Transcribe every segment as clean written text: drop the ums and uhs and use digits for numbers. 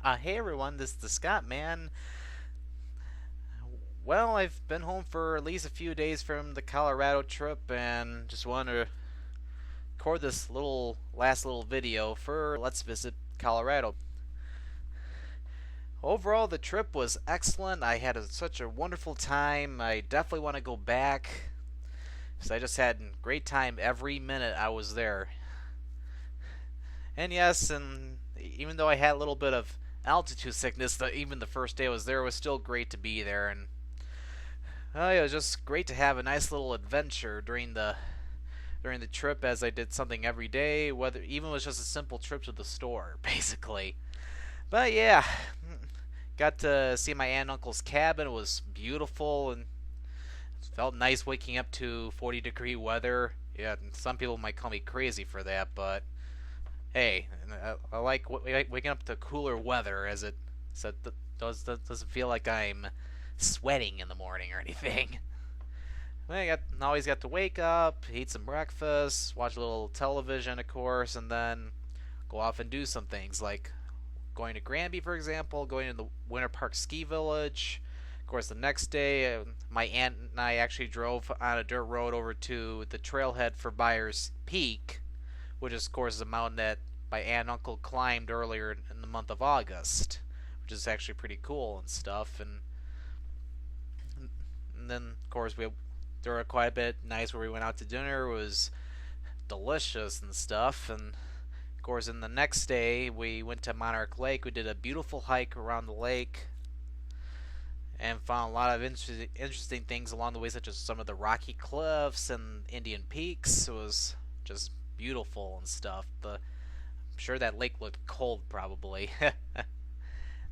Hey everyone, this is the Scott man. Well, I've been home for at least a few days from the Colorado trip and just wanted to record this last little video for Let's Visit Colorado. Overall, the trip was excellent. I had such a wonderful time. I definitely want to go back. So I just had a great time every minute I was there. And yes, and even though I had a little bit of altitude sickness, even the first day I was there, it was still great to be there. And it was just great to have a nice little adventure during the trip, as I did something every day, whether even it was just a simple trip to the store, basically. But yeah, got to see my aunt and uncle's cabin. It was beautiful and it felt nice waking up to 40-degree weather. Yeah, some people might call me crazy for that, but hey, I like waking up to cooler weather, as it so it doesn't feel like I'm sweating in the morning or anything. I always got to wake up, eat some breakfast, watch a little television, of course, and then go off and do some things like going to Granby, for example, going to the Winter Park Ski Village. Of course, the next day, my aunt and I actually drove on a dirt road over to the trailhead for Byers Peak, which is, of course, is a mountain that my aunt and uncle climbed earlier in the month of August, which is actually pretty cool and stuff. And then, of course, there were quite a bit nice where we went out to dinner. It was delicious and stuff. And of course, in the next day, we went to Monarch Lake. We did a beautiful hike around the lake and found a lot of interesting things along the way, such as some of the rocky cliffs and Indian peaks. It was just beautiful and stuff. I'm sure that lake looked cold, probably.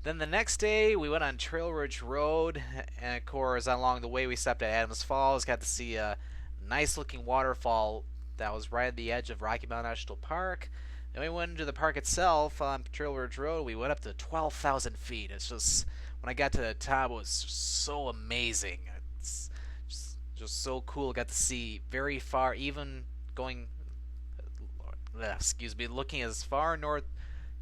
Then the next day, we went on Trail Ridge Road, and of course, along the way, we stopped at Adams Falls, got to see a nice looking waterfall that was right at the edge of Rocky Mountain National Park. Then we went into the park itself on Trail Ridge Road. We went up to 12,000 feet. It's just, when I got to the top, it was so amazing. It's just so cool. Got to see very far, even going, excuse me, looking as far north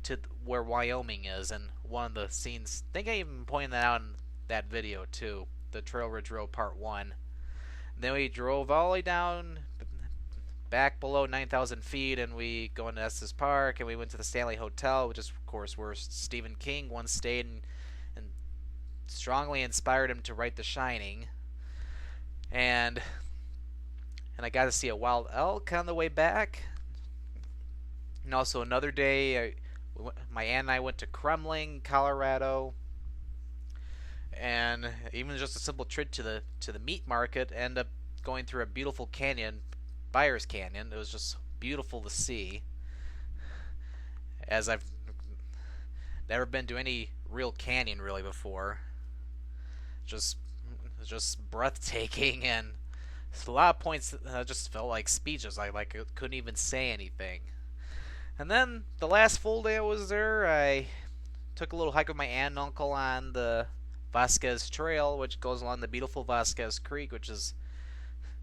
to where Wyoming is, and one of the scenes. I think I even pointed that out in that video too, the Trail Ridge Road Part One. And then we drove all the way down back below 9,000 feet, and we go into Estes Park, and we went to the Stanley Hotel, which is of course where Stephen King once stayed, and strongly inspired him to write The Shining. And I got to see a wild elk on the way back. And also another day, my aunt and I went to Kremling, Colorado, and even just a simple trip to the meat market ended up going through a beautiful canyon, Byers Canyon. It was just beautiful to see, as I've never been to any real canyon really before. Just just breathtaking, and a lot of points I just felt like speechless. I couldn't even say anything. And then the last full day I was there, I took a little hike with my aunt and uncle on the Vasquez Trail, which goes along the beautiful Vasquez Creek, which is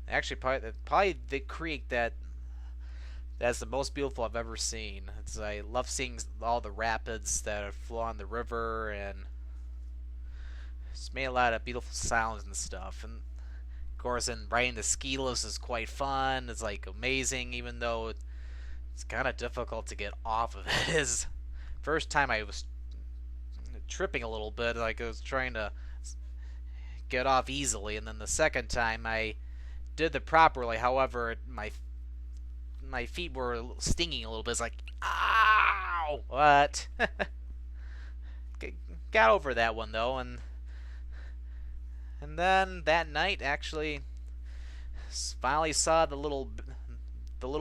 actually probably the creek that's the most beautiful I've ever seen. I love seeing all the rapids that flow on the river, and it's made a lot of beautiful sounds and stuff. And of course, and riding the ski lifts is quite fun. It's like amazing, even though it's kind of difficult to get off of it. Is first time I was tripping a little bit, like I was trying to get off easily, and then the second time I did the properly. However, my feet were stinging a little bit. It's like, ow, what? Got over that one though, and then that night actually finally saw the little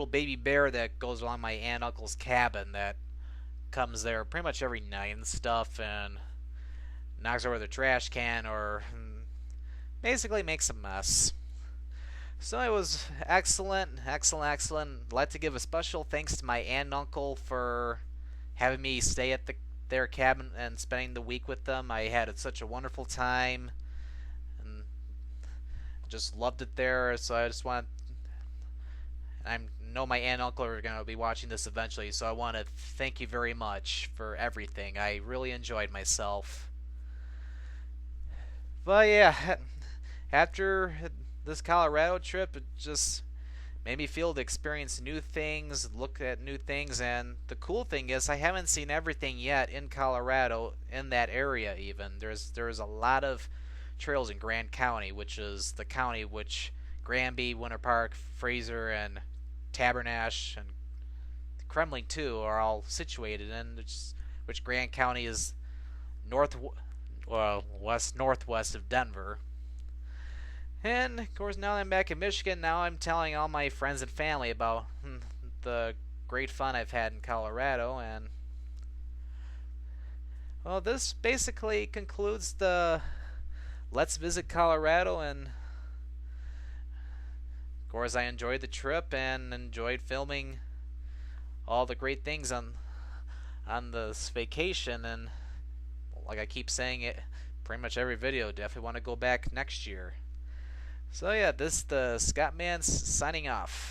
baby bear that goes along my aunt and uncle's cabin that comes there pretty much every night and stuff, and knocks over the trash can or basically makes a mess. So it was excellent, excellent, excellent. I'd like to give a special thanks to my aunt and uncle for having me stay at their cabin and spending the week with them. I had such a wonderful time and just loved it there. So I just want I know my aunt and uncle are going to be watching this eventually, so I want to thank you very much for everything. I really enjoyed myself. But yeah, after this Colorado trip, it just made me feel to experience new things, look at new things, and the cool thing is I haven't seen everything yet in Colorado in that area even. There's a lot of trails in Grand County, which is the county which Granby, Winter Park, Fraser, and Tabernash, and Kremling too are all situated in, which Grand County is north, well, west northwest of Denver. And of course, now that I'm back in Michigan, now I'm telling all my friends and family about the great fun I've had in Colorado. And well, this basically concludes the Let's Visit Colorado. And of course, I enjoyed the trip and enjoyed filming all the great things on this vacation. And like I keep saying it, pretty much every video, definitely want to go back next year. So yeah, this is the Scott Man signing off.